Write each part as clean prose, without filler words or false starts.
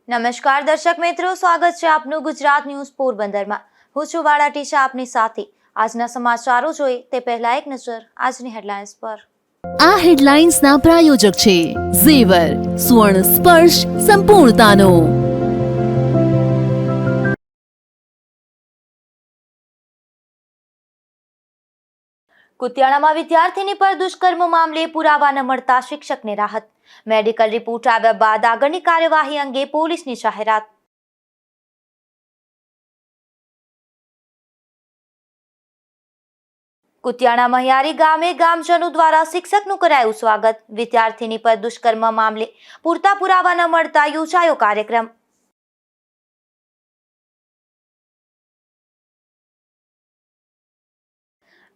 નમસ્કાર દર્શક મિત્રો, સ્વાગત છે આપનું ગુજરાત ન્યૂઝ પોરબંદરમાં। હું છું વાળા ટીશા આપની સાથે। આજના સમાચારો જોઈએ તે પહેલા એક નજર આજની હેડલાઇન્સ પર। આ હેડલાઇન્સના પ્રાયોજક છે ઝેવર, સુવર્ણ સ્પર્શ સંપૂર્ણતાનો। કુતિયાણામાં વિદ્યાર્થીની પર દુષ્કર્મ મામલે પુરાવા ન મળતા શિક્ષકને રાહત। મેડિકલ રિપોર્ટ આવ્યા બાદ આગળની કાર્યવાહી અંગે પોલીસની જાહેરાત। કુતિયાણા મહિયારી ગામે ગામજનો દ્વારા શિક્ષકનું કરાયું સ્વાગત। વિદ્યાર્થીની પર દુષ્કર્મ મામલે પૂરતા પુરાવા ન મળતા યોજાયો કાર્યક્રમ।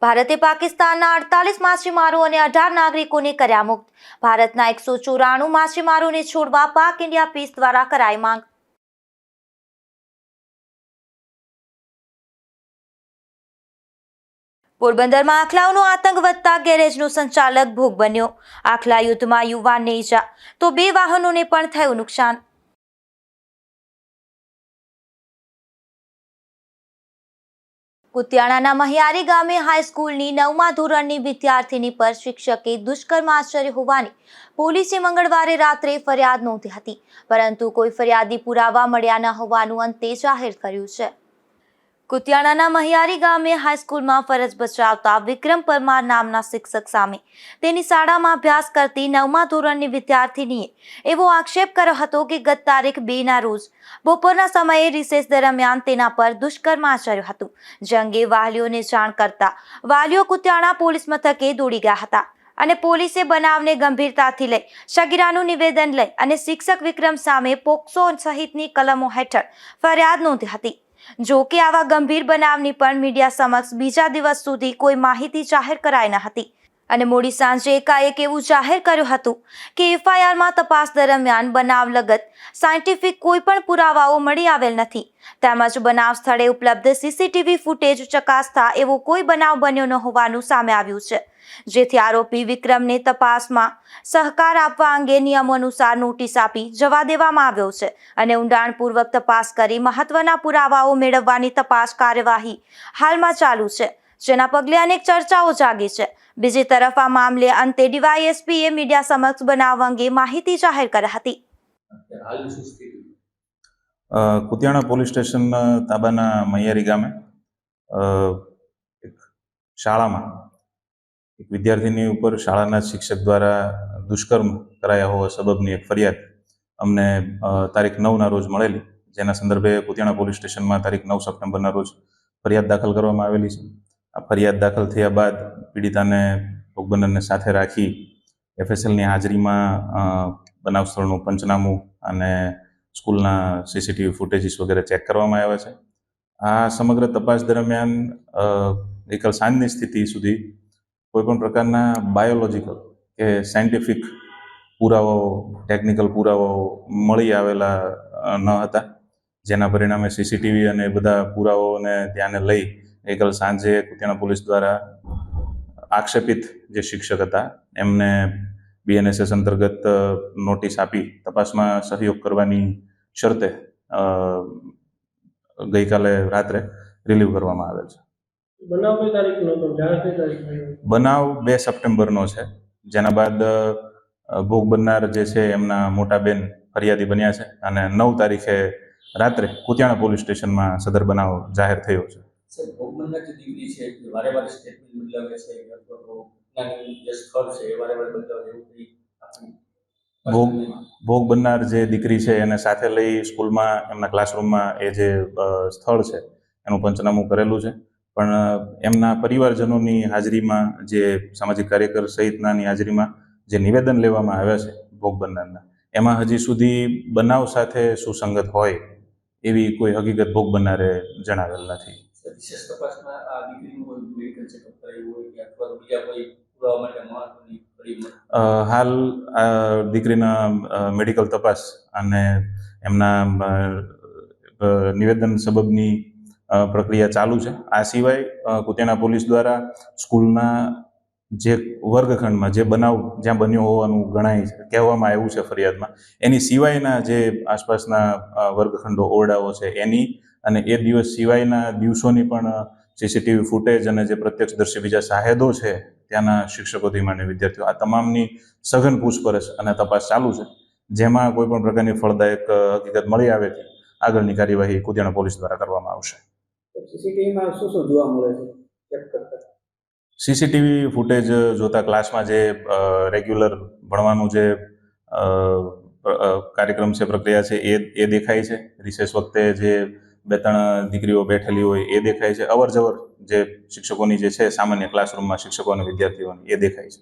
ભારતે પાકિસ્તાનના 48 માછીમારો અને 18 નાગરિકોને કર્યા મુક્ત। ભારતના 194 માછીમારોને છોડવા પાક ઇન્ડિયા પીસ દ્વારા કરાઈ માંગ। પોરબંદરમાં આખલાઓનો આતંક વધતા ગેરેજનો સંચાલક ભોગ બન્યો। આખલા યુદ્ધમાં યુવાનને ઈજા તો 2 વાહનોને પણ થયું નુકસાન। કુતિયાણાના મહિયારી ગામે હાઈસ્કૂલની 9મા ધોરણની વિદ્યાર્થીની પર શિક્ષકે દુષ્કર્મ આચર્યું હોવાની પોલીસે મંગળવારે રાત્રે ફરિયાદ નોંધી હતી, પરંતુ કોઈ ફરિયાદી પુરાવા મળ્યા ન હોવાનું અંતે જાહેર કર્યું છે। કુતિયાણાના મહિયારી ગામે હાઈસ્કૂલમાં ફરજ બજાવતા વિક્રમ પરમાર નામના શિક્ષક સામે તેની શાળામાં અભ્યાસ કરતી 9મા ધોરણની વિદ્યાર્થીનીએ એવો આક્ષેપ કર્યો હતો કે ગત તારીખ 2ના રોજ બપોરના સમયે રિસેસ દરમિયાન તેના પર દુષ્કર્મ આચર્યું હતું, જે અંગે વાલીઓને જાણ કરતા વાલીઓ કુતિયાણા પોલીસ મથકે દોડી ગયા હતા અને પોલીસે બનાવને ગંભીરતાથી લઈ સગીરાનું નિવેદન લઈ અને શિક્ષક વિક્રમ સામે પોક્સો સહિતની કલમો હેઠળ ફરિયાદ નોંધી હતી। જો કે આવા ગંભીર બનાવની પણ મીડિયા સમક્ષ બીજા દિવસ સુધી કોઈ માહિતી જાહેર કરાઈ ન હતી અને મોડી સાંજે એકાએક એવું જાહેર કર્યું હતું કે એફઆઈઆરમાં તપાસ દરમિયાન બનાવ લગત સાયન્ટિફિક કોઈ પણ પુરાવાઓ મળી આવેલ નથી, તેમજ બનાવ સ્થળે ઉપલબ્ધ સીસીટીવી ફૂટેજ ચકાસતા એવો કોઈ બનાવ બન્યો ન હોવાનું સામે આવ્યું છે, જેથી આરોપી વિક્રમને તપાસમાં સહકાર આપવા અંગે નિયમ અનુસાર નોટિસ આપી જવા દેવામાં આવ્યો છે અને ઊંડાણપૂર્વક તપાસ કરી મહત્વના પુરાવાઓ મેળવવાની તપાસ કાર્યવાહી હાલમાં ચાલુ છે, જેના પગલે અનેક ચર્ચાઓ જાગી છે। બીજી તરફ આ મામલે અંતે ડીવાયએસપીએ મીડિયા સમક્ષ બનાવ અંગે માહિતી જાહેર કરી હતી। કુતિયાણા પોલીસ સ્ટેશન તાબાના મહિયારી ગામે એક શાળામાં એક વિદ્યાર્થીની ઉપર શાળાના શિક્ષક દ્વારા દુષ્કર્મ કરાયા હોવા સબબની એક ફરિયાદ અમને તારીખ 9ના રોજ મળેલી, જેના સંદર્ભે કુતિયાણા પોલીસ સ્ટેશનમાં તારીખ 9 સપ્ટેમ્બરના રોજ ફરિયાદ દાખલ કરવામાં આવેલી છે। આ ફરિયાદ દાખલ થયા બાદ પીડિતાને ભોગ બનરને સાથે રાખી એફએસએલની હાજરીમાં બનાવ સ્થળનું પંચનામું અને સ્કૂલના સીસીટીવી ફૂટેજીસ વગેરે ચેક કરવામાં આવ્યા છે। આ સમગ્ર તપાસ દરમિયાન ગઈકાલ સાંજની સ્થિતિ સુધી કોઈપણ પ્રકારના બાયોલોજિકલ કે સાયન્ટિફિક પુરાવાઓ, ટેકનિકલ પુરાવાઓ મળી આવેલા ન હતા, જેના પરિણામે સીસીટીવી અને બધા પુરાવાઓને ધ્યાને લઈ ગઈકાલ સાંજે કુતિયાણા પોલીસ દ્વારા આક્ષેપિત જે શિક્ષક હતા એમને બીએનએસએસ અંતર્ગત નોટિસ આપી તપાસમાં સહયોગ કરવાની શરતે ગઈકાલે રાત્રે રિલીવ કરવામાં આવેલ છે। બનાવ 2 સપ્ટેમ્બરનો છે, જેના બાદ ભોગ બનનાર જે છે એમના મોટા બેન ફરિયાદી બન્યા છે અને 9 તારીખે રાત્રે કુતિયાણા પોલીસ સ્ટેશનમાં સદર બનાવ જાહેર થયો છે। ભોગ બનનાર જે દીકરી છે એને સાથે લઈ સ્કૂલમાં એમના ક્લાસરૂમમાં એ જે સ્થળ છે એનું પંચનામું કરેલું છે, પણ એમના પરિવારજનોની હાજરીમાં જે સામાજિક કાર્યકર સહિતનાની હાજરીમાં જે નિવેદન લેવામાં આવ્યા છે ભોગ બનનારના, એમાં હજી સુધી બનાવ સાથે સુસંગત હોય એવી કોઈ હકીકત ભોગ બનનારે જણાવેલ નથી। હાલ દીકરીના મેડિકલ તપાસ અને એમના નિવેદન સબબની પ્રક્રિયા ચાલુ છે। આ સિવાય કુતિયાણા પોલીસ દ્વારા સ્કૂલના જે વર્ગખંડમાં જે બનાવ જ્યાં બન્યો હોવાનું ગણાય છે, કહેવામાં આવ્યું છે ફરિયાદમાં, એની સિવાયના જે આસપાસના વર્ગખંડો ઓરડાઓ છે એની અને એ દિવસ સિવાયના દિવસોની પણ સીસીટીવી ફૂટેજ અને જે પ્રત્યક્ષદર્શી બીજા શાહેદો છે ત્યાંના શિક્ષકોથી માંડી વિદ્યાર્થીઓ, આ તમામની સઘન પૂછપરછ અને તપાસ ચાલુ છે, જેમાં કોઈ પણ પ્રકારની ફળદાયક હકીકત મળી આવે તો આગળની કાર્યવાહી કુતિયાણા પોલીસ દ્વારા કરવામાં આવશે. સીસીટીવીમાં શું શું જોવા મળે છે ચેક કરતા? સીસીટીવી ફૂટેજ જોતા ક્લાસમાં જે રેગ્યુલર ભણવાનું જે કાર્યક્રમ છે, પ્રક્રિયા છે એ દેખાય છે. રિસેસ વખતે જે 2-3 દીકરીઓ બેઠેલી હોય એ દેખાય છે. અવર જવર જે શિક્ષકોની જે છે સામાન્ય ક્લાસરૂમમાં શિક્ષકો અને વિદ્યાર્થીઓની એ દેખાય છે.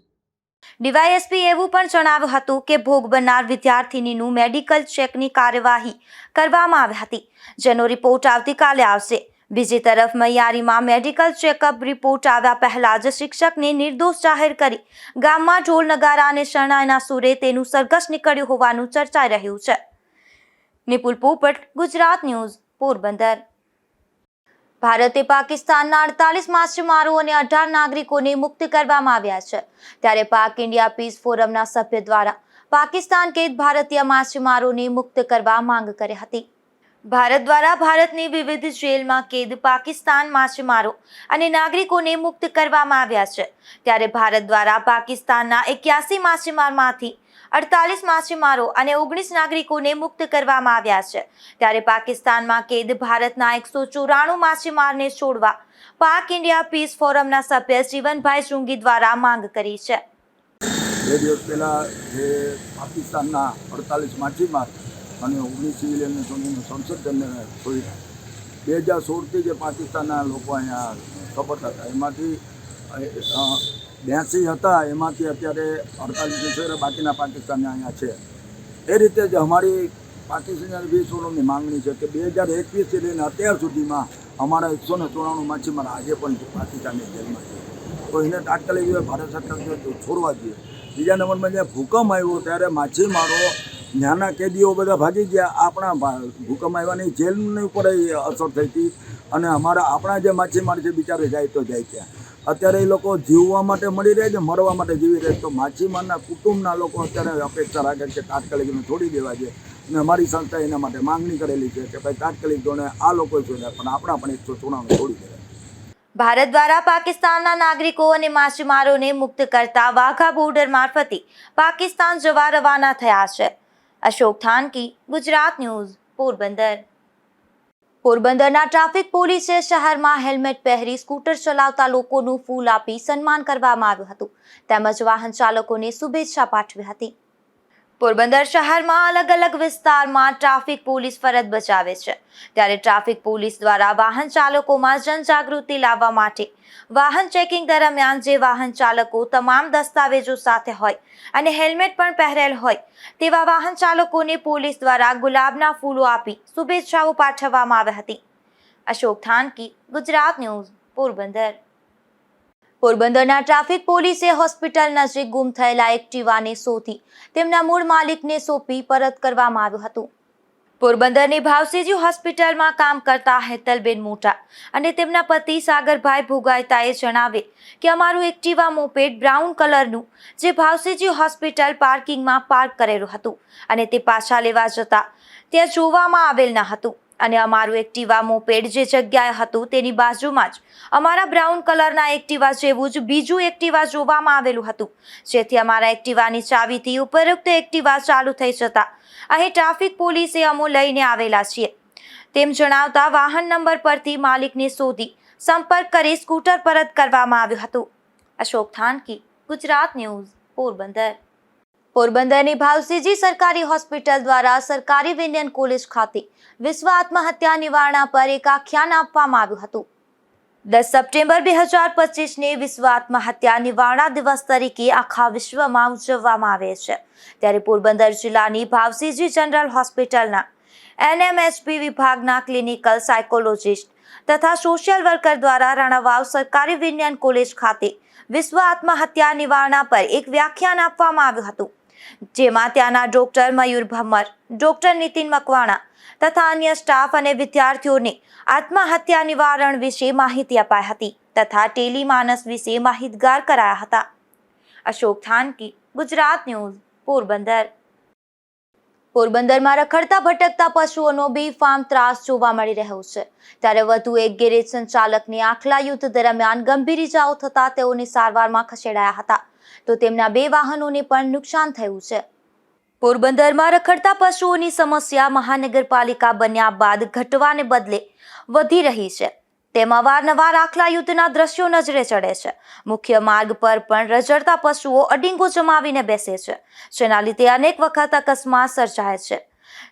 ડીવાયએસપી એવું પણ જણાવ્યું હતું કે ભોગ બનનાર વિદ્યાર્થીનીનું મેડિકલ ચેકની કાર્યવાહી કરવામાં આવી હતી, જેનો રિપોર્ટ આવતીકાલે આવશે. બીજી તરફ મૈયારીમાં મેડિકલ ચેકઅપ રિપોર્ટ આવ્યા પહેલા જ શિક્ષકને નિર્દોષ જાહેર કરી ગામમાં ઢોલ નગારા અને શરણાઈના સૂરે તેનું સરઘસ નીકળ્યું હોવાનું ચર્ચાઈ રહ્યું છે. નિપુલ પોપટ, ગુજરાત ન્યૂઝ, પોરબંદર. ભારતે પાકિસ્તાનના 48 માછીમારો અને 18 નાગરિકોને મુક્ત કરવામાં આવ્યા છે, ત્યારે પાક ઇન્ડિયા પીસ ફોરમના સભ્ય દ્વારા પાકિસ્તાન કેદ ભારતીય માછીમારોને મુક્ત કરવા માંગ કરી હતી. ભારત દ્વારા ભારતની વિવિધ જેલમાં કેદ પાકિસ્તાન માછીમારો અને નાગરિકોને મુક્ત કરવામાં આવ્યા છે, ત્યારે ભારત દ્વારા પાકિસ્તાનના 81 માછીમારમાંથી 48 માછીમારો અને 19 નાગરિકોને મુક્ત કરવામાં આવ્યા છે, ત્યારે પાકિસ્તાનમાં કેદ ભારતના 194 માછીમારને છોડવા પાક ઇન્ડિયા પીસ ફોરમના સભ્ય જીવનભાઈ ચુંગી દ્વારા માંગ કરી છે. 2 દિવસ પહેલાં જે પાકિસ્તાનના 48 માછીમાર અને 19 સિવિલિયનને છોડીને 67 જણને છોડી 2016થી જે પાકિસ્તાનના લોકો અહીંયા સપોર્ટ હતા, એમાંથી 82 હતા, એમાંથી અત્યારે 48 છે, બાકીના પાકિસ્તાનના અહીંયા છે. એ રીતે જ અમારી પાકિસ્તાન વિશ્વની માંગણી છે કે 2021થી લઈને અત્યાર સુધીમાં અમારા 194 માછીમાર આજે પણ પાકિસ્તાનની જેલમાં છે, તો એને તાત્કાલિક ભારત સરકારને છોડવા જોઈએ. બીજા નંબરમાં જ્યારે ભૂકંપ આવ્યો ત્યારે માછીમારો ત્યાંના કેદીઓ બધા ભાગી ગયા, આપણા ભૂકંપ આવ્યાની જેલની ઉપર અસર થઈ હતી અને આપણા જે માછીમાર છે બિચારે જાય તો જાય ત્યાં. અત્યારે એ લોકો જીવવા માટે મળી રહે છે, મરવા માટે જીવી રહે, તો માછીમારના કુટુંબના લોકો અત્યારે અપેક્ષા રાખે છે કે તાત્કાલિક એને છોડી દેવા છે, અને અમારી સંસ્થાએ એના માટે માંગણી કરેલી છે કે ભાઈ તાત્કાલિક ધોરણે આ લોકો છોડ્યા પણ આપણા પણ 194 છોડી દેવા. ભારત દ્વારા પાકિસ્તાનના નાગરિકો અને માછીમારોને મુક્ત કરતા વાઘા બોર્ડર મારફતે પાકિસ્તાન જવા રવાના થયા છે. અશોક થાનકી, ગુજરાત ન્યૂઝ, પોરબંદર. પોરબંદરના ટ્રાફિક પોલીસે શહેરમાં હેલ્મેટ પહેરી સ્કૂટર ચલાવતા લોકોનું ફૂલ આપી સન્માન કરવામાં આવ્યું હતું, તેમજ વાહન ચાલકોને શુભેચ્છા પાઠવી હતી. પોરબંદર શહેરમાં અલગ અલગ વિસ્તારમાં ટ્રાફિક પોલીસ ફરજ બજાવે છે, ત્યારે ટ્રાફિક પોલીસ દ્વારા વાહન ચાલકોમાં જનજાગૃતિ લાવવા માટે વાહન ચેકિંગ દરમિયાન જે વાહન ચાલકો તમામ દસ્તાવેજો સાથે હોય અને હેલ્મેટ પણ પહેરેલ હોય તેવા વાહન ચાલકોને પોલીસ દ્વારા ગુલાબના ફૂલો આપી શુભેચ્છાઓ પાઠવવામાં આવી હતી. અશોક થાનકી, ગુજરાત ન્યૂઝ, પોરબંદર. પોરબંદરના ટ્રાફિક પોલીસે હોસ્પિટલ નજીક ગુમ થયેલા એક્ટિવાને શોધી તેમના મૂળ માલિકને સોંપી પરત કરવામાં આવ્યું હતું. પોરબંદરની ભાવસીજી હોસ્પિટલમાં કામ કરતા હેતલબેન મોટા અને તેમના પતિ સાગરભાઈ ભોગાયતાએ જણાવેલ કે અમારું એક્ટિવા મોપેડ બ્રાઉન કલરનું જે ભાવસીજી હોસ્પિટલ પાર્કિંગમાં પાર્ક કરેલું હતું અને તે પાછા લેવા જતા ત્યાં જોવામાં આવેલ ન હતું, અને અમારું એક્ટિવા મોપેડ જે જગ્યાએ હતું તેની બાજુમાં જ અમારા બ્રાઉન કલરના એક્ટિવા જેવું જ બીજું એક્ટિવા જોવામાં આવેલું હતું, જેથી અમારા એક્ટિવાની ચાવીથી ઉપરોક્ત એક્ટિવા ચાલુ થઈ જતા અહીં ટ્રાફિક પોલીસે અમો લઈને આવેલા છીએ તેમ જણાવતા વાહન નંબર પરથી માલિકને શોધી સંપર્ક કરી સ્કૂટર પરત કરવામાં આવ્યું હતું. અશોક થાનકી, ગુજરાત ન્યૂઝ, પોરબંદર. પોરબંદરની ભાવસીજી સરકારી હોસ્પિટલ દ્વારા સરકારી વિજ્ઞાન કોલેજ ખાતે વિશ્વ આત્મહત્યા નિવારણા પર એક આખ્યાન આપવામાં આવ્યું હતું. 10 સપ્ટેમ્બર 2025ને વિશ્વ આત્મહત્યા નિવારણા દિવસ તરીકે આખા વિશ્વમાં ઉજવવામાં આવે છે, ત્યારે પોરબંદર જિલ્લાની ભાવસીજી જનરલ હોસ્પિટલના NMHP વિભાગના ક્લિનિકલ સાયકોલોજિસ્ટ તથા સોશિયલ વર્કર દ્વારા રણવાવ સરકારી વિજ્ઞાન કોલેજ ખાતે વિશ્વ આત્મહત્યા નિવારણા પર એક વ્યાખ્યાન આપવામાં આવ્યું હતું, જેમાં ત્યાંના ડોક્ટર મયુર ભમ્મર, ડોક્ટર નીતિન મકવાણા તથા અન્ય સ્ટાફ અને વિદ્યાર્થીઓને આત્મહત્યા નિવારણ વિશે માહિતી અપાઈ હતી તથા ટેલિમાનસ વિશે માહિતગાર કરાયા હતા. અશોક થાનકી, ગુજરાત ન્યૂઝ, પોરબંદર. પોરબંદરમાં રખડતા ભટકતા પશુઓનો બેફામ ત્રાસ જોવા મળી રહ્યો છે. ત્યારે વધુ એક ગેરેજ સંચાલકને આખલા યુદ્ધ દરમિયાન ગંભીર ઇજાઓ થતા તેઓને સારવારમાં ખસેડાયા હતા, તો તેમના 2 વાહનોને પણ નુકસાન થયું છે. પોરબંદરમાં રખડતા પશુઓની સમસ્યા મહાનગરપાલિકા બન્યા બાદ ઘટવાને બદલે વધી રહી છે. તેમાં અવારનવાર આખલા યુદ્ધના દ્રશ્યો નજરે ચડે છે. મુખ્ય માર્ગ પર પણ રઝળતા પશુઓ અડીંગો જમાવીને બેસે છે, જેના લીધે અનેક વખત અકસ્માત સર્જાય છે.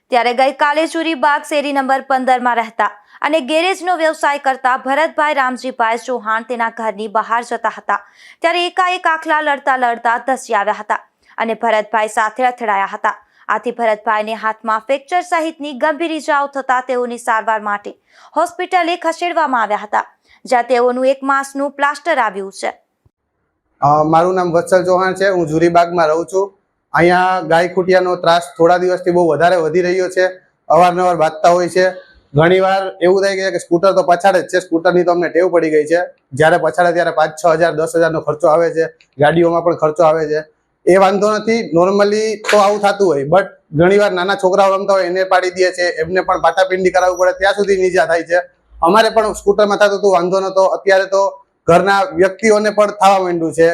ત્યારે ગઈકાલે ચુરીબાગ શેરી નંબર 15માં રહેતા અને ગેરેજનો વ્યવસાય કરતા ભરતભાઈ રામજીભાઈ ચૌહાણ તેના ઘરની બહાર જતા હતા, ત્યારે એકાએક આખલા લડતા ધસી આવ્યા હતા અને ભરતભાઈ સાથે અથડાયા હતા. આથી ભરતભાઈને હાથમાં ફ્રેક્ચર સહિતની ગંભીર ઇજાઓ થતા તેઓની સારવાર માટે હોસ્પિટલે ખસેડવામાં આવ્યા હતા, જ્યાં તેઓનું 1 માસનું પ્લાસ્ટર આવ્યું છે. મારું નામ વત્સલ ચૌહાણ છે. હું જુરીબાગમાં રહું છું. અહીંયા ગાય ખૂટિયાનો ત્રાસ થોડા દિવસથી બહુ વધારે વધી રહ્યો છે. અવારનવાર વાગતા હોય છે. ઘણીવાર એવું થાય કે સ્કૂટર તો પછાડે જ છે, સ્કૂટરની તો અમને ટેવ પડી ગઈ છે. જ્યારે પછાડે ત્યારે 5-6 હજાર 10 હજારનો ખર્ચો આવે છે. ગાડીઓમાં પણ ખર્ચો આવે છે. એ વાંધો નથી, નોર્મલી તો આવું થતું હોય, બટ ઘણીવાર નાના છોકરાઓ રમતા હોય એને પાડી દે છે, એમને પણ પાટાપિંડી કરાવવું પડે, ત્યાં સુધી નીજા થાય છે. અમારે પણ સ્કૂટરમાં થતું હતું, વાંધો નતો. અત્યારે તો ઘરના વ્યક્તિઓને પણ થવા માંડ્યું છે,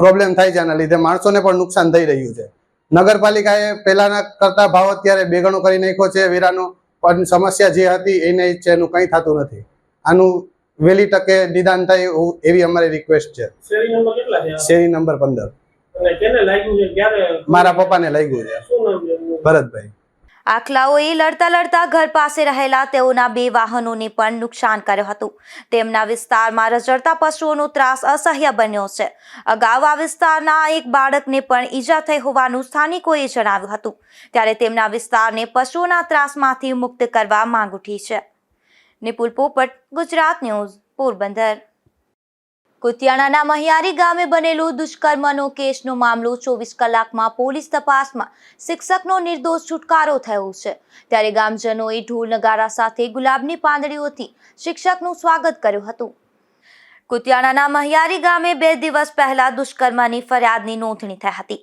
પ્રોબ્લેમ થાય છે. આના લીધે માણસોને પણ નુકસાન થઈ રહ્યું છે. નગરપાલિકાએ પહેલાના કરતા ભાવ અત્યારે 2 ગણો કરી નાખ્યો છે વેરાનો, પણ સમસ્યા જે હતી એને છે એનું કંઈ થતું નથી. આનું વહેલી તકે નિદાન થાય એવી અમારી રિક્વેસ્ટ છે. શેરી નંબર કેટલા છે? શેરી નંબર 15. અને કેને લાગ્યું છે? ક્યારે? મારા પપ્પાને લાગ્યું છે. શું નામ છે એમનું? ભરતભાઈ. આખલાઓએ લડતા ઘર પાસે રહેલા તેઓના 2 વાહનોને પણ નુકસાન કર્યું હતું. તેમના વિસ્તારમાં રઝળતા પશુઓનો ત્રાસ અસહ્ય બન્યો છે. અગાઉ આ વિસ્તારના એક બાળકને પણ ઈજા થઈ હોવાનું સ્થાનિકોએ જણાવ્યું હતું. ત્યારે તેમના વિસ્તારને પશુઓના ત્રાસમાંથી મુક્ત કરવા માંગ ઉઠી છે. નિપુલ પોપટ, ગુજરાત ન્યૂઝ, પોરબંદર. કુતિયાણાના મહિયારી ગામે બનેલો દુષ્કર્મનો કેસનો મામલો 24 કલાકમાં પોલીસ તપાસમાં શિક્ષકનો નિર્દોષ છુટકારો થયો છે. ત્યારે ગામજનોએ ઢોલ નગારા સાથે ગુલાબની પાંદડીઓથી શિક્ષકનું સ્વાગત કર્યું હતું. કુતિયાણાના મહિયારી ગામે 2 દિવસ પહેલા દુષ્કર્મની ફરિયાદની નોંધણી થઈ હતી,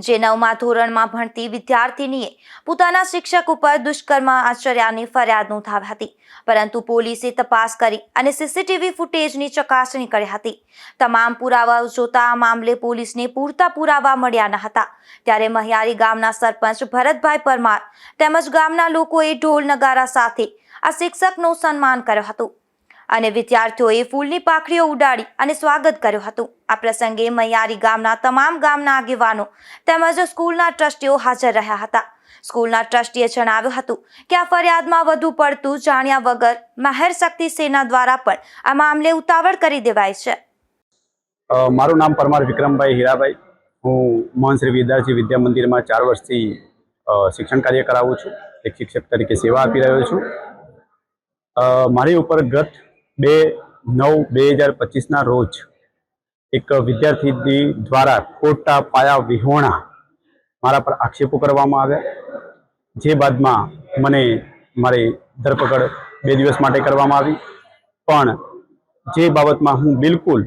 જે 9મા ધોરણમાં ભણતી વિદ્યાર્થીનીએ પોતાના શિક્ષક ઉપર દુષ્કર્મ આચર્યાની ફરિયાદ નોંધાવી હતી, પરંતુ પોલીસે તપાસ કરી અને સીસીટીવી ફૂટેજની ચકાસણી કરી હતી. તમામ પુરાવાઓ જોતા આ મામલે પોલીસને પૂરતા પુરાવા મળ્યા ન હતા. ત્યારે મહિયારી ગામના સરપંચ ભરતભાઈ પરમાર તેમજ ગામના લોકોએ ઢોલ નગારા સાથે આ શિક્ષકનું સન્માન કર્યું હતું અને વિદ્યાર્થીઓએ ફૂલની પાંખડીઓ ઉડાડી અને સ્વાગત કર્યું હતું. આ પ્રસંગે મહિયારી ગામના તમામ ગામના આગેવાનો તેમજ સ્કૂલના ટ્રસ્ટીઓ હાજર રહ્યા હતા. સ્કૂલના ટ્રસ્ટીએ જણાવ્યું હતું કે આ ફરિયાદમાં વધુ પડતું જાણ્યા વગર મહેર શક્તિ સેના દ્વારા પણ આ મામલે ઉતાવળ કરી દેવાય છે. મારું નામ પરમાર વિક્રમભાઈ હીરાભાઈ. હું મોહન શ્રી વિદ્યાર્થી વિદ્યા મંદિરમાં 4 વર્ષથી શિક્ષણ કાર્ય કરાવું છું. એક શિક્ષક તરીકે સેવા આપી રહ્યો છું. મારી ઉપર ગત 2/9/2025ના રોજ એક વિદ્યાર્થી દ્વારા ખોટા પાયા વિહોણા મારા પર આક્ષેપો કરવામાં આવ્યા, જે બાદમાં મને મારી ધરપકડ 2 દિવસ માટે કરવામાં આવી. પણ જે બાબતમાં હું બિલકુલ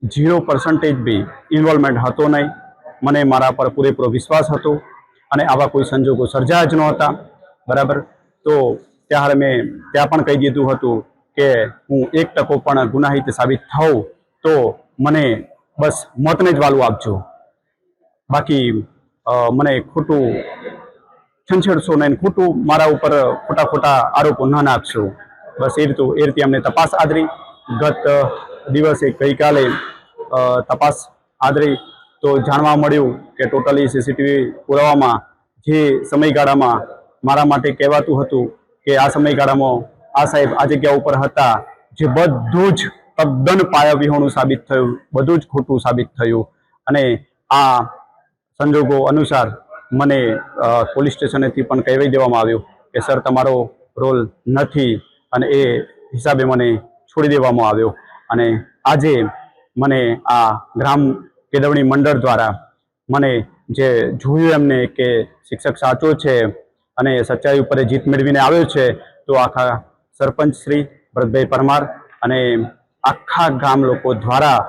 0% બી ઇન્વોલ્વમેન્ટ હતો નહીં. મને મારા પર પૂરેપૂરો વિશ્વાસ હતો અને આવા કોઈ સંજોગો સર્જાયા જ નહોતા. બરાબર. તો ત્યારે મેં ત્યાં પણ કહી દીધું હતું કે હું 1% પણ ગુનાહિત સાબિત થાઉં તો મને બસ મોતને જ વાલું આપજો, બાકી મને ખોટું છંછેડશો નહીં, ખોટું મારા ઉપર ખોટા આરોપો ન નાખશો. બસ એ રીતે અમને તપાસ આદરી. ગત દિવસે ગઈકાલે તપાસ આદરી તો જાણવા મળ્યું કે ટોટલી સીસીટીવી પુરાવામાં જે સમયગાળામાં મારા માટે કહેવાતું હતું કે આ સમયગાળામાં આ સાહેબ આ જગ્યા ઉપર હતા, જે બધું જ તદ્દન પાયાવિહોણું સાબિત થયું, બધું જ ખોટું સાબિત થયું. અને આ સંજોગો અનુસાર મને પોલીસ સ્ટેશનેથી પણ કહેવાઈ દેવામાં આવ્યું કે સર તમારો રોલ નથી, અને એ હિસાબે મને છોડી દેવામાં આવ્યો. અને આજે મને આ ગ્રામ કેળવણી મંડળ દ્વારા મને જે જોયું એમને કે શિક્ષક સાચો છે અને સચ્ચાઈ ઉપર જીત મેળવીને આવ્યો છે, તો આખા સરપંચ શ્રી ભરતભાઈ પરમાર અને આખા ગામ લોકો દ્વારા,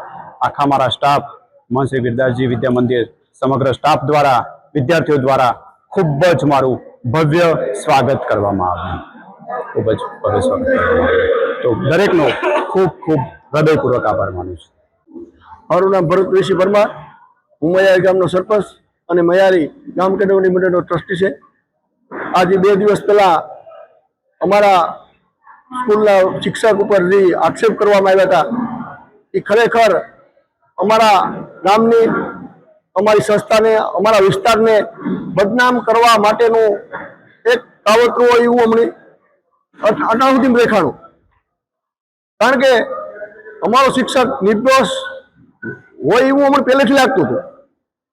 આખા મારા સ્ટાફ મહંત શ્રી વીરદાસજી વિદ્યા મંદિર સમગ્ર સ્ટાફ દ્વારા, વિદ્યાર્થીઓ દ્વારા ખૂબ જ મારું ભવ્ય સ્વાગત કરવામાં આવ્યું. ખૂબ જ ભવ્ય સ્વાગત કરવામાં આવ્યું. તો દરેકનો ખૂબ ખૂબ હૃદયપૂર્વક આભાર માનું છું. મારું નામ ભરત ઋષિ પરમાર, હું મયારી ગામનો સરપંચ અને મયારી ગામ કેળવણી મંડળનો ટ્રસ્ટી છે. આજે 2 દિવસ પહેલા અમારા સ્કૂલના શિક્ષક ઉપર જે આક્ષેપ કરવામાં આવ્યા હતા એ ખરેખર અમારા ગામની, અમારી સંસ્થાને, અમારા વિસ્તારને બદનામ કરવા માટેનું એક કાવતરું હોય એવું અમને અટાણું દેખાણું. કારણ કે અમારો શિક્ષક નિર્દોષ હોય એવું અમને પહેલેથી લાગતું હતું,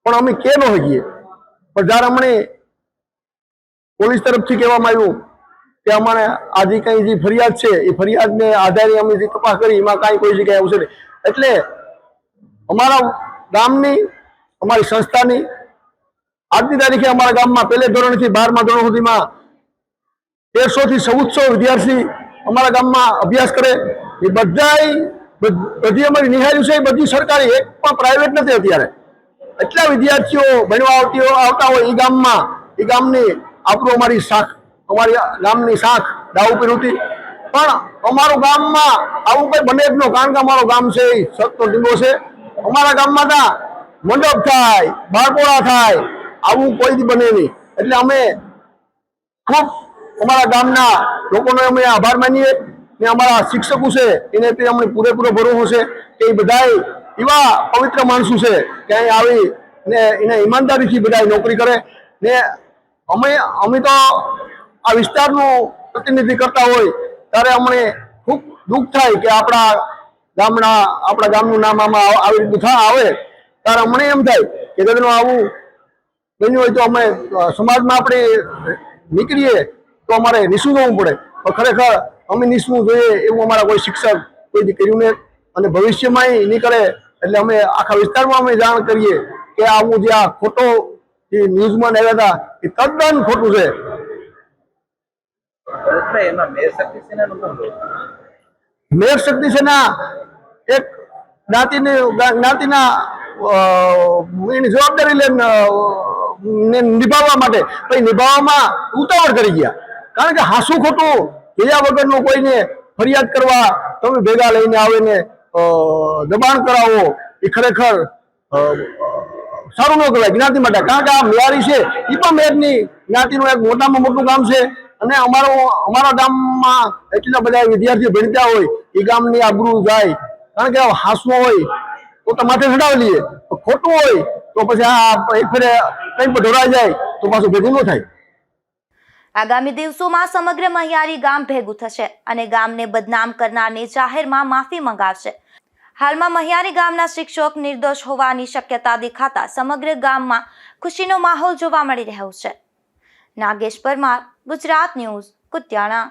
પણ અમે કે ન શકીએ. પણ જ્યારે અમને પોલીસ તરફથી કહેવામાં આવ્યું કે અમારે આ જે કંઈ જે ફરિયાદ છે એ ફરિયાદને આધારે અમે જે તપાસ કરી એમાં કાંઈ કોઈ જગ્યાએ આવશે નહીં, એટલે અમારા ગામની, અમારી સંસ્થાની આજની તારીખે અમારા ગામમાં પહેલે ધોરણથી 12મા ધોરણ સુધીમાં 1300 થી 1400 વિદ્યાર્થી અમારા ગામમાં અભ્યાસ કરે. એ બધી અમારી નિહાળ્યું છે, એ બધી સરકારી, એક પણ પ્રાઇવેટ નથી અત્યારે. એટલા વિદ્યાર્થીઓ ભણવા આવતા હોય એ ગામમાં, એ ગામની આપણું અમારી શાખ, અમારી ગામની શાખ દાવ ઉપર હતી. પણ અમારું ગામમાં આવું કંઈ બને જ ન, કારણ કે અમારું ગામ છે એ સતનો ડીંગો છે. અમારા ગામમાં ત્યાં મંડપ થાય, બાળકોળા થાય, આવું કોઈ દી બને નહીં. એટલે અમે ખૂબ અમારા ગામના લોકોનો અમે આભાર માનીએ ને અમારા શિક્ષકો છે એને તે અમને પૂરેપૂરો ભરોસો છે કે એ બધા એવા પવિત્ર માણસો છે કે અહીં આવી ને એને ઈમાનદારીથી બધા નોકરી કરે. ને અમે તો આ વિસ્તારનું પ્રતિનિધિ કરતા હોય ત્યારે અમને ખૂબ દુઃખ થાય કે આપણા ગામનું નામ આમાં આવી રીતનું આવે ત્યારે અમને એમ થાય કે કદાચ આવું બન્યું હોય તો અમે સમાજમાં આપણે નીકળીએ તો અમારે નિશું જવું પડે. પણ ખરેખર અમે નિશું જોઈએ એવું અમારા કોઈ શિક્ષક કોઈ કર્યું નહીં, અને ભવિષ્યમાં નહીં કરે. એટલે અમે આખા વિસ્તારમાં અમે જાણ કરીએ કે આવું જે આ ખોટો જે ન્યૂઝમાં આવ્યા હતા એ તદ્દન ખોટું છે. મેયર શક્તિ સેના એક જ્ઞાતિના એની જવાબદારી નિભાવવા માટે પછી નિભાવવામાં ઉતાવળ કરી ગયા. કારણ કે હાસું ખોટું જોયા વગરનું કોઈને ફરિયાદ કરવા તમે ભેગા લઈને આવે ને દબાણ કરાવો એ ખરેખર સારું ન કહેવાય જ્ઞાતિ માટે. કારણ કે આ મેયારી છે એ પણ મેયરની જ્ઞાતિનું એક મોટામાં મોટું ગામ છે, અને અમારા ગામમાં એટલા બધા વિદ્યાર્થીઓ ભણતા હોય એ ગામની આબરૂ જાય. કારણ કે હાસવું હોય તો માથે ચડાવી લઈએ, ખોટું હોય તો પછી આ એક ફેરે કંઈ પણ ઢોળાઈ જાય તો પાછું ભેગું ન થાય. આગામી દિવસોમાં સમગ્ર મહિયારી ગામ ભેગું થશે અને ગામને બદનામ કરનારને જાહેરમાં માફી મંગાવશે. હાલમાં મહિયારી ગામના શિક્ષક નિર્દોષ હોવાની શક્યતા દેખાતા સમગ્ર ગામમાં ખુશીનો માહોલ જોવા મળી રહ્યો છે. નાગેશ પરમાર, ગુજરાત ન્યૂઝ, કુતિયાણા.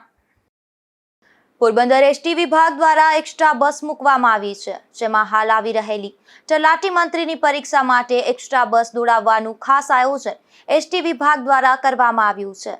પોરબંદર એસટી વિભાગ દ્વારા એક્સ્ટ્રા બસ મૂકવામાં આવી છે, જેમાં હાલ આવી રહેલી તલાટી મંત્રીની પરીક્ષા માટે એક્સ્ટ્રા બસ દોડાવવાનું ખાસ આયોજન એસટી વિભાગ દ્વારા કરવામાં આવ્યું છે.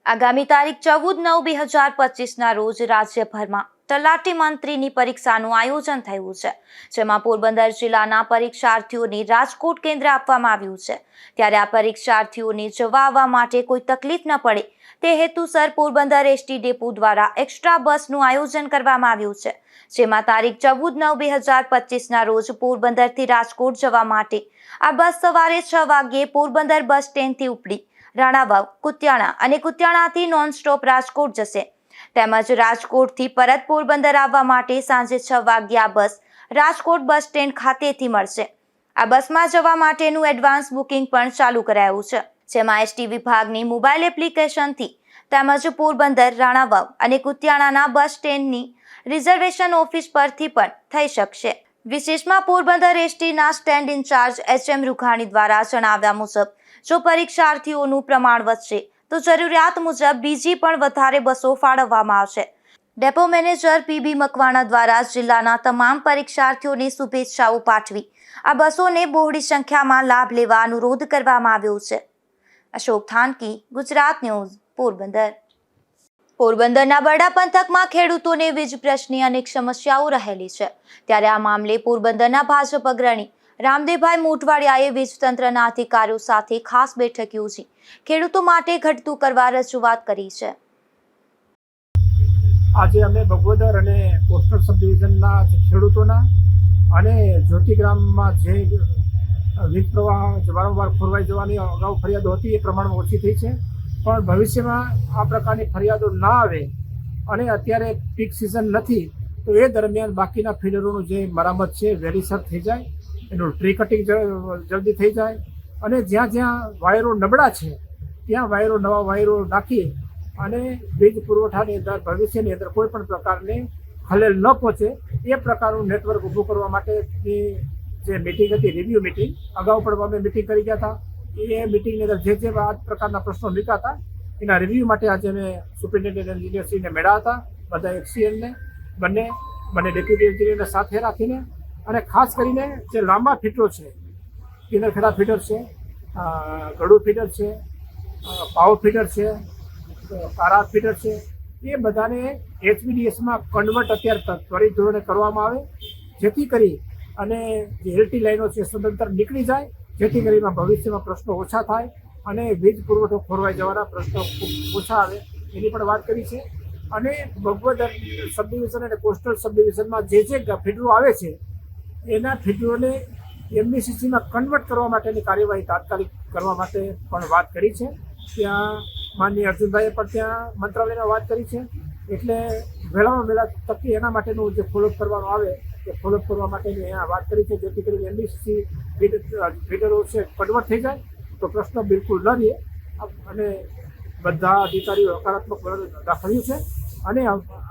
આગામી તારીખ 14/9/2025ના રોજ રાજ્યભરમાં તલાટી મંત્રીની પરીક્ષાનું આયોજન થયું છે, જેમાં પોરબંદર જિલ્લાના પરીક્ષાર્થીઓને રાજકોટ કેન્દ્ર આપવામાં આવ્યું છે. ત્યારે આ પરીક્ષાર્થીઓને જવા આવવા માટે કોઈ તકલીફ ન પડે તે હેતુસર પોરબંદર એસટી ડેપો દ્વારા એક્સ્ટ્રા બસનું આયોજન કરવામાં આવ્યું છે, જેમાં તારીખ 14/9/2025ના રોજ પોરબંદરથી રાજકોટ જવા માટે આ બસ સવારે 6 વાગ્યે પોરબંદર બસ સ્ટેન્ડથી ઉપડી રાણાવાવ, કુતિયાણા અને કુતિયાણાથી નોનસ્ટોપ રાજકોટ જશે. તેમજ રાજકોટથી પરત પોરબંદર આવવા માટે સાંજે 6 વાગ્યે આ બસ રાજકોટ બસ સ્ટેન્ડ ખાતેથી મળશે. આ બસમાં જવા માટેનું એડવાન્સ બુકિંગ પણ ચાલુ કરાયું છે, જેમાં એસટી વિભાગની મોબાઈલ એપ્લિકેશનથી તેમજ પોરબંદર, રાણાવાવ અને કુતિયાણાના બસ સ્ટેન્ડની રિઝર્વેશન ઓફિસ પરથી પણ થઈ શકશે. વિશેષમાં પોરબંદર એસટીના સ્ટેન્ડ ઇન્ચાર્જ HM રૂઘાણી દ્વારા જણાવ્યા મુજબ જો પરીક્ષાર્થીઓનું પ્રમાણ વધશે તો જરૂરિયાત મુજબ બીજી પણ વધારે બસો ફાળવવામાં આવશે. ડેપો મેનેજર PB મકવાણા દ્વારા જિલ્લાના તમામ પરીક્ષાર્થીઓને શુભેચ્છાઓ પાઠવી આ બસોને બહોળી સંખ્યામાં લાભ લેવા અનુરોધ કરવામાં આવ્યો છે. અશોક થાનકી, ગુજરાત ન્યૂઝ, પોરબંદર. પોરબંદરના બરડા પંથકમાં ખેડૂતોને વીજ પ્રશ્નની અનેક સમસ્યાઓ રહેલી છે, ત્યારે આ મામલે પોરબંદરના ભાજપ અગ્રણી રામદેવભાઈ મોટવાડિયાએ વીજ તંત્રના અધિકારીઓ સાથે ખાસ બેઠક યોજી ખેડૂતો માટે ઘટતું કરવા રજૂઆત કરી છે. આજે અમે બગોદર અને કોસ્ટલ સબ ડિવિઝનના જે ખેડૂતોના અને જ્યોતિગ્રામમાં જે વીજ પ્રવાહ વારંવાર ખોરવાઈ જવાની અગાઉ ફરિયાદો હતી એ પ્રમાણમાં ઓછી થઈ છે, પણ ભવિષ્યમાં આ પ્રકારની ફરિયાદો ના આવે અને અત્યારે પીક સિઝન નથી તો એ દરમિયાન બાકીના ફીડરોનું જે મરામત છે વેરીસર થઈ જાય, એનું ટ્રી કટિંગ જલ્દી થઈ જાય અને જ્યાં જ્યાં વાયરો નબળા છે ત્યાં નવા વાયરો નાખી અને વીજ પુરવઠાની અંદર ભવિષ્યની અંદર કોઈ પણ પ્રકારની ખલેલ ન પહોંચે એ પ્રકારનું નેટવર્ક ઊભું કરવા માટેની જે મિટિંગ હતી, રિવ્યુ મિટિંગ, અગાઉ પણ અમે મિટિંગ કરી ગયા હતા. એ મિટિંગની અંદર જે આ પ્રકારના પ્રશ્નો મૂક્યા હતા એના રિવ્યુ માટે આજે અમે સુપ્રિન્ટેન્ડન્ટ એન્જિનિયરશ્રીને મળ્યા હતા, બધા એક્સીએનને બંને ડેપ્યુટી એન્જિનિયરને સાથે રાખીને, અને ખાસ કરીને જે લાંબા ફીડરો છે, કિનરખેડા ફીડર છે, ગળુ ફીડર છે, પાવ ફીડર છે, કારા ફીડર છે, એ બધાને HVDSમાં કન્વર્ટ અત્યારે ત્વરિત ધોરણે કરવામાં આવે, જેથી કરી અને જે એલટી લાઈનો છે સદંતર નીકળી જાય, જેથી કરીને ભવિષ્યમાં પ્રશ્નો ઓછા થાય અને વીજ પુરવઠો ખોરવાઈ જવાના પ્રશ્નો ખૂબ ઓછા આવે એની પણ વાત કરી છે. અને બગોદર સબ ડિવિઝન અને કોસ્ટલ સબ ડિવિઝનમાં જે ફીડરો આવે છે એના ફીડરોને MBCCમાં કન્વર્ટ કરવા માટેની કાર્યવાહી તાત્કાલિક કરવા માટે પણ વાત કરી છે. ત્યાં માનનીય અર્જુનભાઈએ પણ ત્યાં મંત્રાલયમાં વાત કરી છે, એટલે વહેલામાં વહેલા તકે એના માટેનું જે ફોલોઅપ કરવાનું આવે એ ફોલોઅપ કરવા માટેની અહીંયા વાત કરી છે, જેથી કરીને MBCC ફીડરો છે કન્વર્ટ થઈ જાય તો પ્રશ્ન બિલકુલ ન રહે અને બધા અધિકારીઓ હકારાત્મક દાખવ્યું છે અને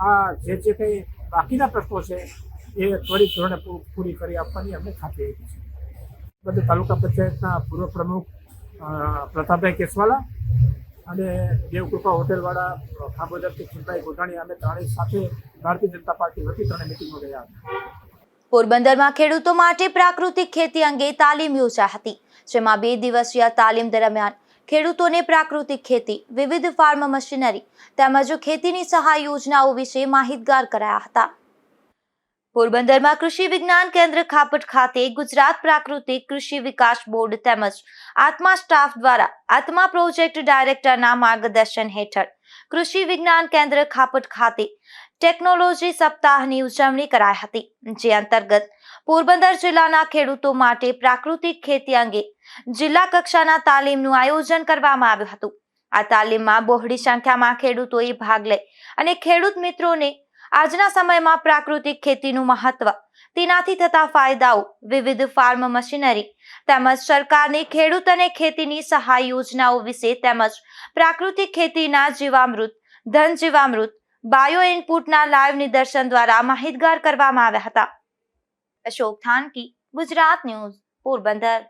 આ જે કંઈ બાકીના પ્રશ્નો છે એ ત્વરિત ધોરણે પૂરી કરી આપવાની અમને ખાતરી આપી છે. બધા તાલુકા પંચાયતના પૂર્વ પ્રમુખ પ્રતાપભાઈ કેસવાલા અને દેવકૃપા હોટેલવાળા ખાબોદરથી ખીમભાઈ ગોધાણી અમે ત્રણેય સાથે ભારતીય જનતા પાર્ટી વતી ત્રણેય મિટિંગમાં ગયા હતા. પોરબંદરમાં ખેડૂતો માટે પ્રાકૃતિક ખેતી અંગે તાલીમ યોજાઈ હતી, જેમાં 2 દિવસીય તાલીમ દરમિયાન ખેડૂતોને પ્રાકૃતિક ખેતી, વિવિધ ફાર્મ મશીનરી તેમજ ખેતીની સહાય યોજનાઓ વિશે માહિતગાર કરાયા હતા. પોરબંદરમાં કૃષિ વિજ્ઞાન કેન્દ્ર ખાપટ ખાતે ગુજરાત પ્રાકૃતિક કૃષિ વિકાસ બોર્ડ તેમજ આત્મા સ્ટાફ દ્વારા આત્મા પ્રોજેક્ટ ડાયરેક્ટરના માર્ગદર્શન હેઠળ કૃષિ વિજ્ઞાન કેન્દ્ર ખાપટ ખાતે ટેકનોલોજી સપ્તાહની ઉજવણી કરાઈ હતી, જે અંતર્ગત પોરબંદર જિલ્લાના ખેડૂતો માટે પ્રાકૃતિક ખેતી અંગે જિલ્લા કક્ષાના તાલીમનું આયોજન કરવામાં આવ્યું હતું. આ તાલીમમાં બહોળી સંખ્યામાં ખેડૂતોએ ભાગ લઈ અને ખેડૂત મિત્રોને આજના સમયમાં પ્રાકૃતિક ખેતીનું મહત્વ, તેનાથી થતા ફાયદાઓ, વિવિધ ફાર્મ મશીનરી તેમજ સરકારની ખેડૂત અને ખેતીની સહાય યોજનાઓ વિશે તેમજ પ્રાકૃતિક ખેતીના જીવામૃત, ધન જીવામૃત, બાયો ઇનપુટના લાઈવ નિદર્શન દ્વારા માહિતગાર કરવામાં આવ્યા હતા. અશોક થાનકી, ગુજરાત ન્યૂઝ, પોરબંદર.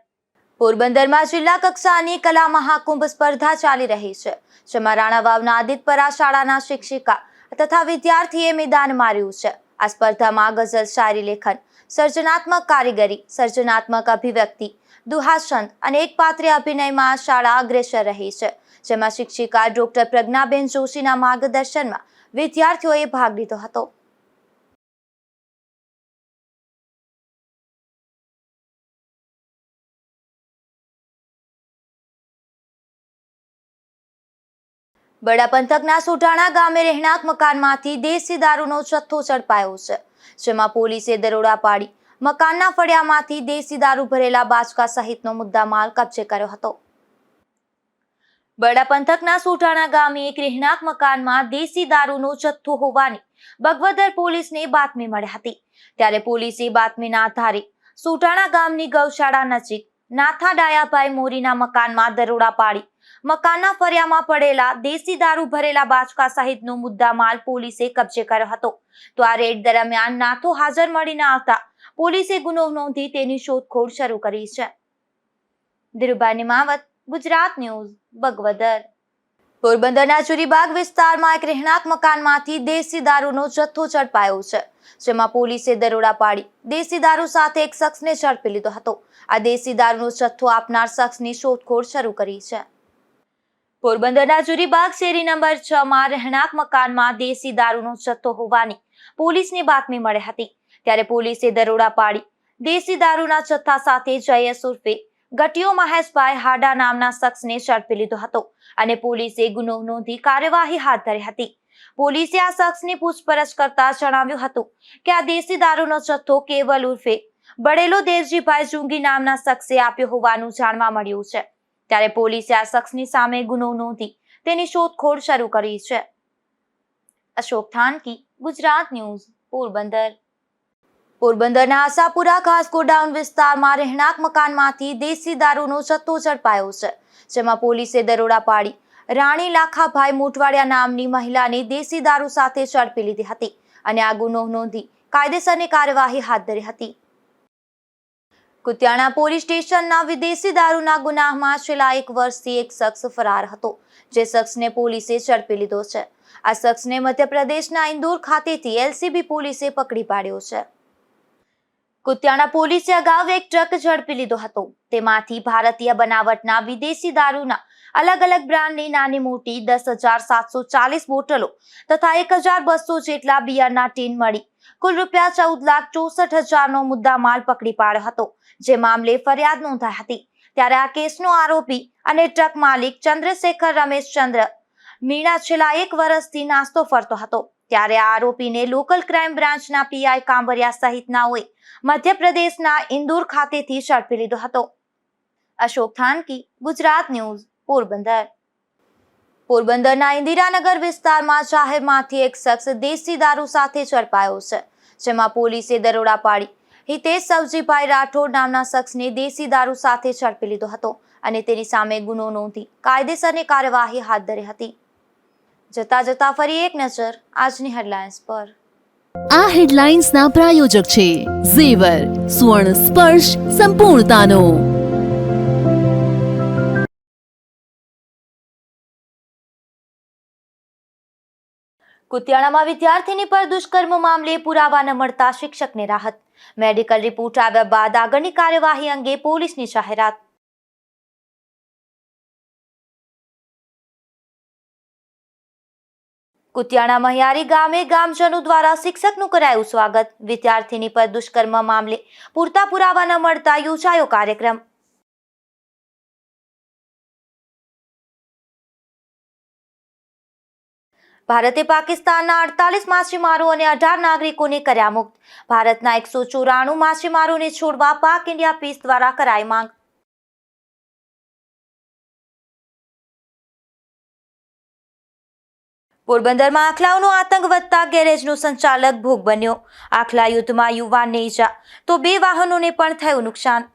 પોરબંદરમાં જિલ્લા કક્ષાની કલા મહાકુંભ સ્પર્ધા ચાલી રહી છે, જેમાં રાણાવાવના આદિત્યપરા શાળાના શિક્ષિકા તથા વિદ્યાર્થીએ મેદાન માર્યું છે. આ સ્પર્ધામાં ગઝલ, શાયરી લેખન, સર્જનાત્મક કારીગરી, સર્જનાત્મક અભિવ્યક્તિ, દુહાછંદ અને એકપાત્રીય અભિનયમાં શાળા અગ્રેસર રહી છે, જેમાં શિક્ષિકા ડોક્ટર પ્રજ્ઞાબેન જોશીના માર્ગદર્શનમાં વિદ્યાર્થીઓએ ભાગ લીધો હતો. બડા પંથકના સોઢાણા ગામે રહેણાંક મકાનમાંથી દેશી દારૂનો જથ્થો ઝડપાયો છે, જેમાં પોલીસે દરોડા પાડી મકાનના ફળિયામાંથી દેશી દારૂ ભરેલા બાચકા સહિતનો મુદ્દામાલ કબજે કર્યો હતો. બડા પંથકના સોઢાણા ગામે એક રહેણાંક મકાનમાં દેશી દારૂનો જથ્થો હોવાની બગવદર પોલીસને બાતમી મળી હતી, ત્યારે પોલીસે બાતમીના આધારે સોઢાણા ગામની ગૌશાળા નજીક નાથા ડાયાભાઈ મોરીના મકાનમાં દરોડા પાડી મકાનના ફળિયામાં પડેલા દેશી દારૂ ભરેલા બાચકા સહિતનો મુદ્દામાલ પોલીસે કબજે કર્યો હતો. તો આ રેડ દરમિયાન નાથો હાજર મળી ન આવતા પોલીસે ગુનો નોંધી તેની શોધખોળ શરૂ કરી છે. ધીરુભાઈ નિમાવત, ગુજરાત ન્યૂઝ, બગવદર. પોરબંદરના ચુરીબાગ વિસ્તારમાં એક રહેણાંક મકાનમાંથી દેશી દારૂનો જથ્થો ઝડપાયો છે, જેમાં પોલીસે દરોડા પાડી દેશી દારૂ સાથે એક શખ્સને ઝડપી લીધો હતો. આ દેશી દારૂનો જથ્થો આપનાર શખ્સની શોધખોળ શરૂ કરી છે. પોરબંદરના ચુરીબાગ શેરી નંબર 6 માં રહેણાંક મકાનમાં દેશી દારૂનો જથ્થો હોવાની પોલીસને બાતમી મળી હતી, ત્યારે પોલીસે દરોડા પાડી દેશી દારૂના જથ્થા સાથે જયેશ ઉર્ફે ગટિયો મહેશભાઈ હાડા નામના શખ્સને ઝડપી લીધો હતો અને પોલીસે ગુનો નોંધી કાર્યવાહી હાથ ધરી હતી. પોલીસે આ શખ્સની પૂછપરછ કરતા જણાવ્યું હતું કે આ દેશી દારૂનો જથ્થો કેવલ ઉર્ફે બળેલો દેવજીભાઈ જુંગી નામના શખ્સે આપ્યો હોવાનું જાણવા મળ્યું છે. ત્યારે પોલીસે આ શખ્સની સામે ગુનો નોંધી તેની શોધખોળ શરૂ કરી છે. અશોક થાનકી, ગુજરાત ન્યૂઝ, પોરબંદર. પોરબંદરના આશાપુરા ઘાસ ગોડાઉન વિસ્તારમાં રહેણાંક મકાનમાંથી દેશી દારૂનો જથ્થો ઝડપાયો છે, જેમાં પોલીસે દરોડા પાડી રાણી લાખાભાઈ મોટવાડિયા નામની મહિલાને દેશી દારૂ સાથે ઝડપી લીધી હતી અને આ ગુનો નોંધી કાયદેસરની કાર્યવાહી હાથ ધરી હતી. કુતિયાણા પોલીસ સ્ટેશનના વિદેશી દારૂના ગુનામાં છેલ્લા 1 વર્ષથી એક શખ્સ ફરાર હતો, જે શખ્સને પોલીસે ઝડપી લીધો છે. આ શખ્સને મધ્યપ્રદેશના ઇન્દોર ખાતેથી એલસીબી પોલીસે પકડી પાડ્યો છે. કુતિયાણા પોલીસે અગાઉ એક ટ્રક ઝડપી લીધો હતો. તેમાંથી ભારતીય બનાવટના વિદેશી દારૂના અલગ અલગ બ્રાન્ડની નાની મોટી 10,740 બોટલો તથા 1,200 જેટલા બિયરના ટીન મળી કુલ રૂપિયા 14,64,000નો મુદ્દામાલ પકડી પાડ્યો હતો, જે મામલે ફરિયાદ નોંધાઈ હતી. ત્યારે આ કેસનો આરોપી અને ટ્રક માલિક ચંદ્રશેખર રમેશચંદ્ર મીણા છેલ્લા 1 વર્ષથી નાસ્તો ફરતો હતો. ત્યારે આ આરોપીને લોકલ ક્રાઇમ બ્રાન્ચના પીઆઈ કાંબરિયા સહિતનાઓએ મધ્યપ્રદેશના ઇન્દોર ખાતેથી ઝડપી લીધો હતો. અશોક થાનકી, ગુજરાત ન્યૂઝ, પોરબંદર. પોરબંદરના ઇન્દિરાનગર વિસ્તારમાં જાહેરમાંથી એક શખ્સ દેશી દારૂ સાથે ઝડપાયો છે, જેમાં પોલીસે દરોડા પાડી હિતેશ સવજીભાઈ રાઠોડ નામના શખ્સને દેશી દારૂ સાથે ઝડપી લીધો હતો અને તેની સામે ગુનો નોંધી કાયદેસરની કાર્યવાહી હાથ ધરી હતી. જતા ફરી એક નજર આજની હેડલાઇન્સ પર. આ હેડલાઇન્સના પ્રાયોજક છે ઝેવર, સુવર્ણ સ્પર્શ સંપૂર્ણતાનો. કુતિયાણામાં વિદ્યાર્થીની પર દુષ્કર્મ મામલે પુરાવા ન મળતા શિક્ષકને રાહત. મેડિકલ રિપોર્ટ આવ્યા બાદ આગળની કાર્યવાહી અંગે પોલીસની જાહેરાત. કુતિયાણા મહિયારી ગામે ગામજનો દ્વારા શિક્ષકનું કરાયું સ્વાગત. વિદ્યાર્થીની પર દુષ્કર્મ મામલે પૂરતા પુરાવા ન મળતા યોજાયો કાર્યક્રમ. ભારતે પાકિસ્તાનના 48 માછીમારો અને 18 નાગરિકોને કર્યા મુક્ત. ભારતના 194 માછીમારોને છોડવા પાક ઇન્ડિયા પીસ દ્વારા કરાઈ માંગ. પોરબંદરમાં આખલાઓનો આતંક વધતા ગેરેજનો સંચાલક ભોગ બન્યો. આખલા યુદ્ધમાં યુવાનને ઈજા તો 2 વાહનોને પણ થયું નુકસાન.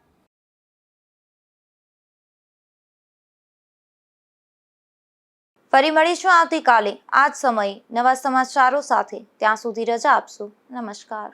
ફરી મળીશું આવતીકાલે આ જ સમયે નવા સમાચારો સાથે. ત્યાં સુધી રજા આપશો. નમસ્કાર.